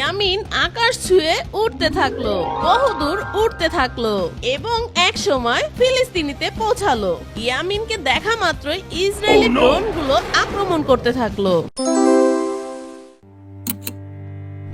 ইয়ামিন আকাশ ছুঁয়ে উঠতে থাকলো, বহুদূর উঠতে থাকলো এবং এক সময় ফিলিস্তিনিতে পৌঁছালো। ইয়ামিনকে দেখা মাত্রই ইসরায়েলি ড্রোনগুলো আক্রমণ করতে থাকলো।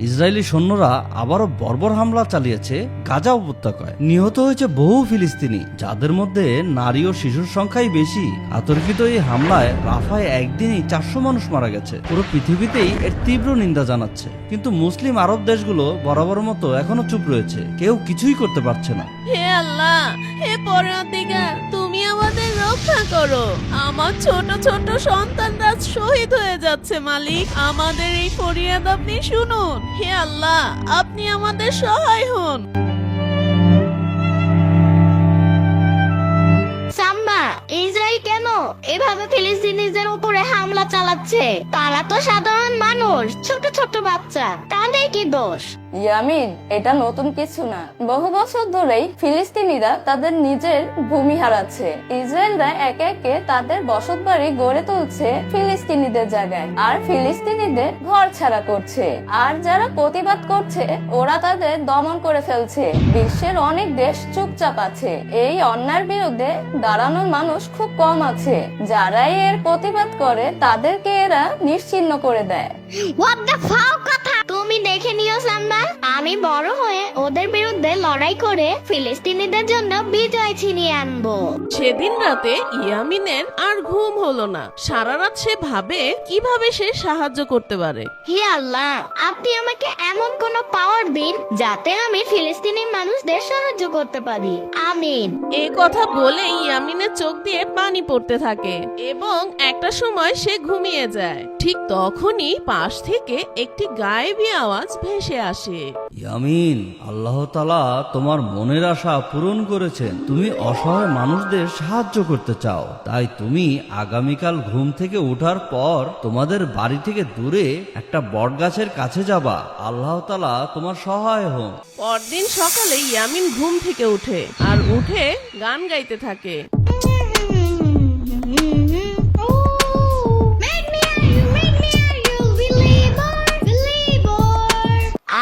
ইসরায়েলি সৈন্যরা আবারও বর্বর হামলা চালিয়েছে গাজা উপত্যকায়। নিহত হয়েছে বহু ফিলিস্তিনি, যাদের মধ্যে নারী ও শিশুর সংখ্যাই বেশি। আতর্কিত এই হামলায় রাফায় একদিনেই 400 মানুষ মারা গেছে। পুরো পৃথিবীতেই এর তীব্র নিন্দা জানাচ্ছে, কিন্তু মুসলিম আরব দেশগুলো বরাবর মতো এখনো চুপ রয়েছে, কেউ কিছুই করতে পারছে না। হে আল্লাহ, হে পরওয়ারদিগার, তুমি আমাদের রক্ষা করো। আমার ছোট ছোট সন্তানরা শহীদ হয়ে যাচ্ছে মালিক, আমাদের এই ফরিয়াদ আপনি শুনুন। হে আল্লাহ, আপনি আমাদের সহায় হন। সাম্মা, ইসরায়েল কেন এভাবে ফিলিস্তিনিদের উপরে হামলা চালাচ্ছে? তারা তো সাধারণ মানুষ, ছোট ছোট বাচ্চা, তাদের কি দোষ? ইয়ামিন, এটা নতুন কিছু না। বহু বছর ধরেই ফিলিস্তিনিরা তাদের নিজের ভূমি হারাচ্ছে। ইসরায়েলরা একে একে তাদের বসতবাড়ি গড়ে তুলছে ফিলিস্তিনিদের জায়গায়, আর ফিলিস্তিনিদের ঘর ছাড়া করছে। আর যারা প্রতিবাদ করছে ওরা তাদের দমন করে ফেলছে। বিশ্বের অনেক দেশ চুপচাপ আছে। এই অন্যায়ের বিরুদ্ধে দাঁড়ানোর মানুষ খুব কম আছে। যারাই এর প্রতিবাদ করে তাদেরকে এরা নিশ্চিহ্ন করে দেয়। হোয়াট দ্য ফাও কথা! তুমি দেখে নিও সাম্মা, আমি বড় হয়ে ওদের বিরুদ্ধে লড়াই করে ফিলিস্তিনিদের জন্য বিজয় ছিনিয়ে আনবো। সেদিন রাতে ইয়ামিনের আর ঘুম হলো না। সারা রাত সে ভাবে কিভাবে সে সাহায্য করতে পারে। হে আল্লাহ, আপনি আমাকে এমন কোন পাওয়ার দিন যাতে আমি ফিলিস্তিনি মানুষদের সাহায্য করতে পারি। আমিন। এই কথা বলে ইয়ামিনের চোখ দিয়ে পানি পড়তে থাকে এবং একটা সময় সে ঘুমিয়ে যায়। ঠিক তখনই পাশ থেকে একটি গায়েবী আওয়াজ ভেসে আসে। ইয়ামিন, আল্লাহ তাআলা তোমার মনের আশা পূরণ করেছেন। তুমি অসহায় মানুষদের সাহায্য করতে চাও, তাই তুমি আগামীকাল ঘুম থেকে ওঠার পর তোমাদের বাড়ি থেকে দূরে একটা বটগাছের কাছে যাবা। আল্লাহ তাআলা তোমার সহায় হন। পরদিন সকালে ইয়ামিন ঘুম থেকে উঠে আর উঠে গান গাইতে থাকে।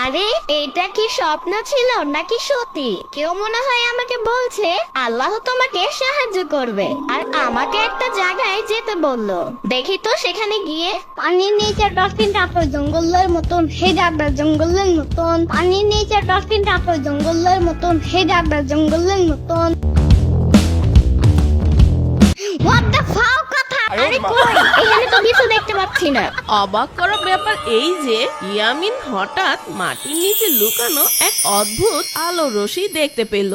আরে, এটা কি স্বপ্ন ছিল নাকি সত্যি? কেউ মনে হয় আমাকে বলছে আল্লাহ তোমাকে সাহায্য করবে আর আমাকে একটা জায়গায় যেতে বললো। দেখি তো সেখানে গিয়ে। পানির নিচে ডলফিনটা তো জঙ্গলের মতন, হে যাবে জঙ্গলের মতন। পানির নিচে ডলফিনটা তো জঙ্গলের মতন, হে যাবে জঙ্গলের মতন। হোয়াট দ্য ফাও কথা! আরে কই, এখানে তো কিছু দেখতে পাচ্ছি না। অবাক করা ব্যাপার এই যে ইয়ামিন হঠাৎ মাটির নিচে লুকানো এক অদ্ভুত আলো রশ্মি দেখতে পেল।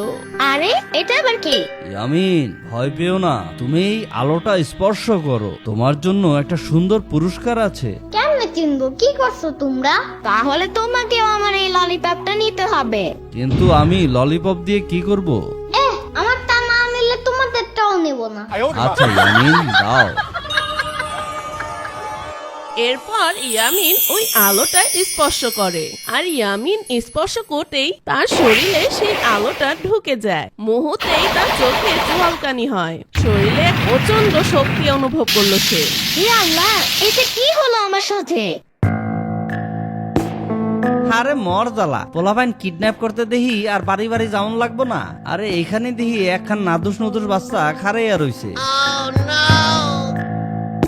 আরে, এটা আবার কি? ইয়ামিন, ভয় পেও না, তুমি এই আলোটা স্পর্শ করো, তোমার জন্য একটা সুন্দর পুরস্কার আছে। কেমনে চিনবো? কি করছো তোমরা? তাহলে তোমাকেও আমার এই ললিপপটা নিতে হবে। কিন্তু আমি ললিপপ দিয়ে কি করব? আমার তা না নিলে তোমাদেরটাও নেব না। আচ্ছা ইয়ামিন, দাও। এরপর ইয়ামিন ওই আলোটা স্পর্শ করে আর ইয়ামিন স্পর্শ করতেই তার শরীরে সেই আলোটা ঢুকে যায়। মুহূর্তেই তার চোখে চুলকানি হয়, শরীরে প্রচন্ড শক্তি অনুভব করলো সে। হে আল্লাহ, এটা কি হলো আমার সাথে? আরে মর জ্বালা, পোলাপাইন কিডন্যাপ করতে দেখি আর বাড়ি বাড়ি যাওন লাগবো না। আরে এখানে দেখি একখান নাদুস নদুস বাচ্চা খারাইয়া রইছে।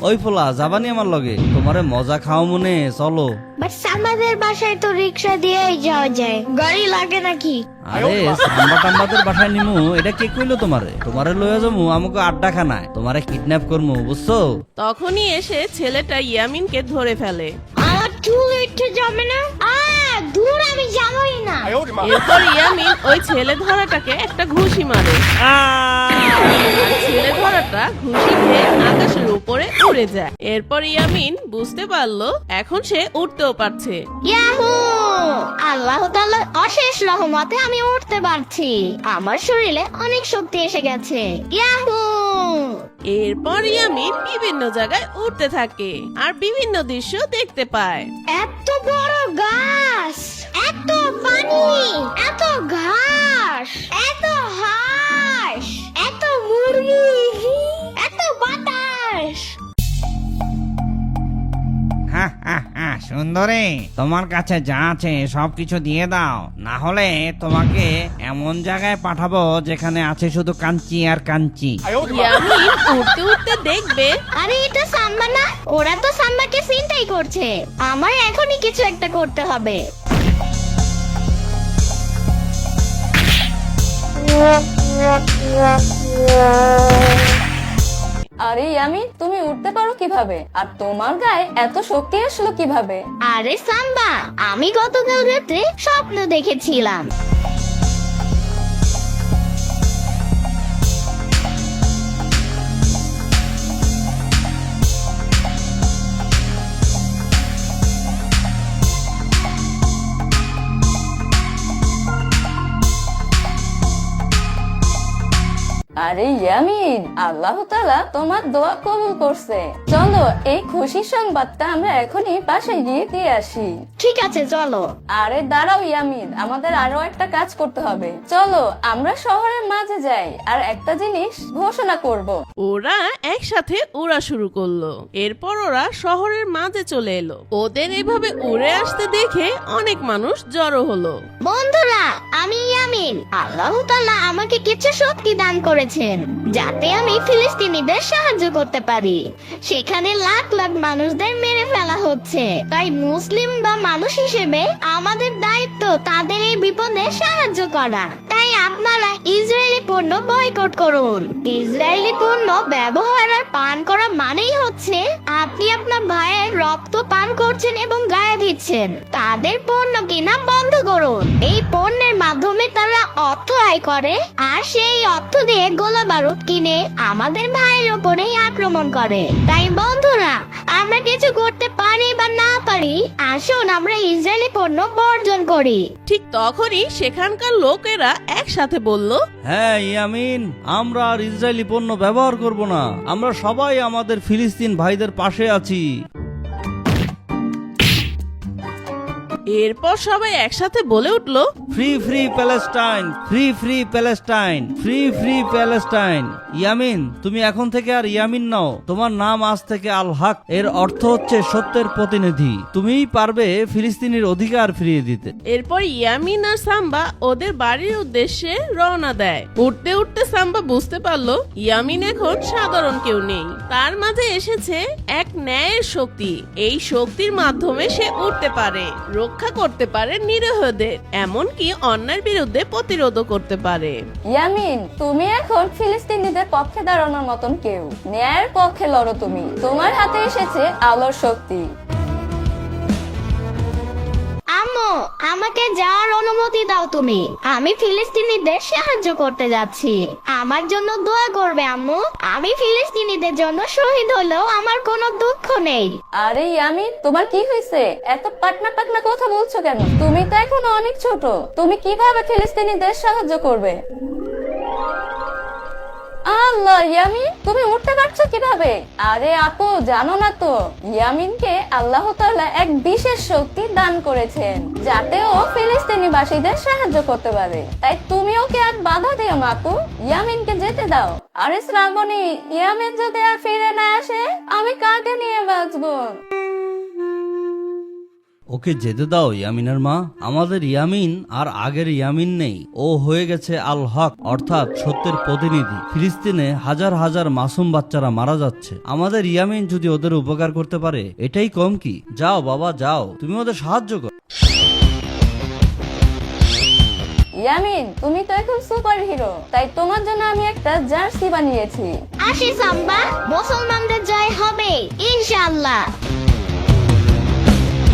ওই পোলা, যাবানি আমার লগে? তোমারে মজা খাও মনে, চলো। বাট আমাদের বাসায় তো রিক্সা দিয়েই যাওয়া যায়, গাড়ি লাগে নাকি? আরে সাম্বা টাম্বাদের বাসায় নিমু, এটা কে কইলো তোমারে? তোমারে লইয়া যামু আমাকে আড্ডা খানায়, তোমারে কিডন্যাপ করমু, বুঝছো? তখনই এসে ছেলেটা ইয়ামিনকে ধরে ফেলে। আমার চুল উঠে যাবে না? দূর, আমি যাবই না। এরপর ইয়ামিন ওই ছেলে ধরাটাকে একটা ঘুষি মারে আর ছেলে ধরাটা ঘুষি খেয়ে আকাশের উপরে উড়ে যায়। এরপর ইয়ামিন বুঝতে পারলো এখন সে উঠতেও পারছে। ইয়াহু! আল্লাহ তাআলার অশেষ রহমতে আমি উঠতে পারছি। আমার শরীরে অনেক শক্তি এসে গেছে। ইয়াহু! এরপর ইয়ামিন বিভিন্ন জায়গায় উঠতে থাকে আর বিভিন্ন দৃশ্য দেখতে পায়। এত বড় গাছ, এত পানি, এত ঘাস, এত হাঁস, এত মুরগি, এত বাতাস। শুন সুন্দরী, তোমার কাছে যা আছে সবকিছু দিয়ে দাও, না হলে তোমাকে এমন জায়গায় পাঠাবো যেখানে আছে শুধু কাঞ্চি আর কাঞ্চি। ইয়ামিন উঠতে উঠতে দেখবে আরে এটা সাম্বা না, ওরা তো সাম্বাকে চিন্তাই করছে। আমার এখনই কিছু একটা করতে হবে। আরে ইয়ামিন, তুমি উঠতে পারো কিভাবে? আর তোমার গায়ে এত শক্তি আসলো কিভাবে? আরে সাম্বা, আমি গতকাল রাতে স্বপ্ন দেখেছিলাম। আরে ইয়ামিন, আল্লাহ তাআলা তোমার দোয়া কবুল করছে। চলো এই খুশির সংবাদটা আমরা এখনই বাসায় গিয়ে দিয়ে আসি। ঠিক আছে চলো। আরে দাঁড়াও ইয়ামিন, আমাদের আরো একটা কাজ করতে হবে। চলো আমরা শহরের মাঝে যাই আর একটা জিনিস ঘোষণা করব। ওরা একসাথে উড়া শুরু করলো। এরপর ওরা শহরের মাঝে চলে এলো। ওদের এভাবে উড়ে আসতে দেখে অনেক মানুষ জড়ো হলো। বন্ধুরা, আমি ইয়ামিন। আল্লাহ তাআলা আমাকে কিছু শক্তি দান করেছেন যাতে আমি ফিলিস্তিনিদের সাহায্য করতে পারি। সেখানে লাখ লাখ মানুষদের মেরে ফেলা হচ্ছে, তাই মুসলিম বা মানুষ হিসেবে আমাদের দায়িত্ব তাদের এই বিপদে সাহায্য করা। তাই আপনারা ইসরায়েলি পণ্য বয়কট করুন। ইসরায়েলি পণ্য ব্যবহার আর পান করা মানেই হচ্ছে আপনি আপনার ভাইয়ের রক্ত পান করছেন এবং গায়ে দিচ্ছেন। তাদের পণ্য কিনা বন্ধ করুন। এই পণ্যের মাধ্যমে তারা অর্থ আয় করে, আর সেই অর্থ দিয়ে গোলা বারুদ কিনে আমাদের ভাইয়ের উপরেই আক্রমণ করে। তাই বন্ধুরা, আমরা কিছু করতে পারি বা না পারি, আসুন আমরা ইসরায়েলি পণ্য বর্জন করি। ঠিক তখনই সেখানকার লোকেরা একসাথে বলল, হ্যাঁ ইয়ামিন, আমরা আর ইসরায়েলি পণ্য ব্যবহার করব না। আমরা সবাই আমাদের ফিলিস্তিন ভাইদের পাশে আছি। এরপর সবাই একসাথে বলে উঠলো, free free Palestine, free free Palestine, free free Palestine. Yamin, তুমি এখন থেকে আর ইয়ামিন নাও, তোমার নাম আজ থেকে আল হক। এর অর্থ হচ্ছে সত্যের প্রতিনিধি। তুমিই পারবে ফিলিস্তিনের অধিকার ফিরিয়ে দিতে। এরপর ইয়ামিন আর সাম্বা ওদের বাড়ির উদ্দেশ্যে রওনা দেয়। উঠতে উঠতে সাম্বা বুঝতে পারলো ইয়ামিন এখন সাধারণ কেউ নেই, তার মাঝে এসেছে এক ন্যায়ের শক্তি। এই শক্তির মাধ্যমে সে উঠতে পারে, রক্ষা করতে পারে নিরীহদের, এমনকি অন্যায়ের বিরুদ্ধে প্রতিরোধ করতে পারে। ইয়ামিন, তুমি এখন ফিলিস্তিনিদের পক্ষে দাঁড়ানোর মতন কেউ। ন্যায়ের পক্ষে লড়ো তুমি। তোমার হাতে এসেছে আলোর শক্তি। আম্মু, আমাকে যাওয়ার অনুমতি দাও তুমি। আমি ফিলিস্তিনিদের সাহায্য করতে যাচ্ছি। আমার জন্য দোয়া করবে আম্মু। আমি ফিলিস্তিনিদের জন্য শহীদ হলেও আমার কোনো দুঃখ নেই। আরে ইয়ামিন, তোমার কি হয়েছে? এত পাটনা পাটনা কথা বলছো কেন? তুমি তো এখন অনেক ছোট। তুমি কিভাবে ফিলিস্তিনিদের সাহায্য করবে? আল্লাহ, ইয়ামিন তুমি উঠতে পারছো কিভাবে? আরে আপু, জানো না তো, ইয়ামিনকে আল্লাহ তাআলা এক বিশেষ শক্তি দান করেছেন যাতে ও ফিলিস্তিনিবাসীদের সাহায্য করতে পারে। তাই তুমি ওকে আর বাধা দিও না আপু, ইয়ামিনকে যেতে দাও। আরে শ্রাবণী, ইয়ামিন যদি আর ফিরে না আসে আমি কাকে নিয়ে বাঁচবো? ওকে যেতে দাও ইয়ামিনের মা। আমাদের ইয়ামিন আর আগের ইয়ামিন নেই। ও হয়ে গেছে আল হক, অর্থাৎ সত্যের প্রতিনিধি। ফিলিস্তিনে হাজার হাজার মাসুম বাচ্চারা মারা যাচ্ছে। আমাদের ইয়ামিন যদি ওদের উপকার করতে পারে, এটাই কম কি? যাও বাবা যাও, তুমি ওদের সাহায্য করো। ইয়ামিন, তুমি তো এখন সুপার হিরো, তাই তোমার জন্য আমি একটা জার্সি বানিয়েছি। আসি সাম্বা, মুসলমানদের জয় হবে ইনশাআল্লাহ।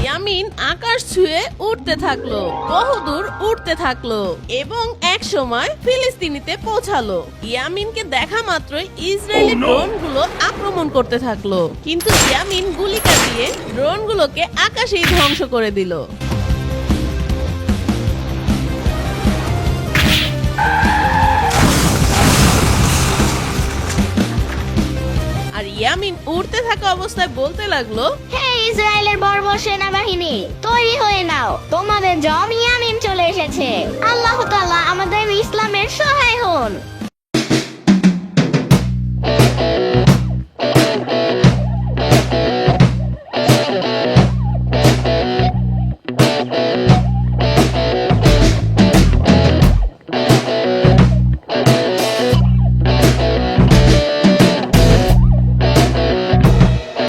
ইয়ামিন আকাশ ছুঁয়ে উঠতে থাকলো, বহুদূর উঠতে থাকলো এবং এক সময় ফিলিস্তিনিতে পৌঁছালো। ইয়ামিনকে দেখা মাত্রই ইসরায়েলি ড্রোনগুলো আক্রমণ করতে থাকলো, কিন্তু ইয়ামিন গুলি চালিয়ে ড্রোনগুলোকে আকাশেই ধ্বংস করে দিল। আর ইয়ামিন উড়তে থাকা অবস্থায় বলতে লাগলো, হে ইসরায়েলের বর্বর সেনাবাহিনী, তৈরি হয়ে নাও, তোমাদের জম ইয়ামিন চলে এসেছে। আল্লাহ তাআলা আমাদের ইসলামের সহায় হন।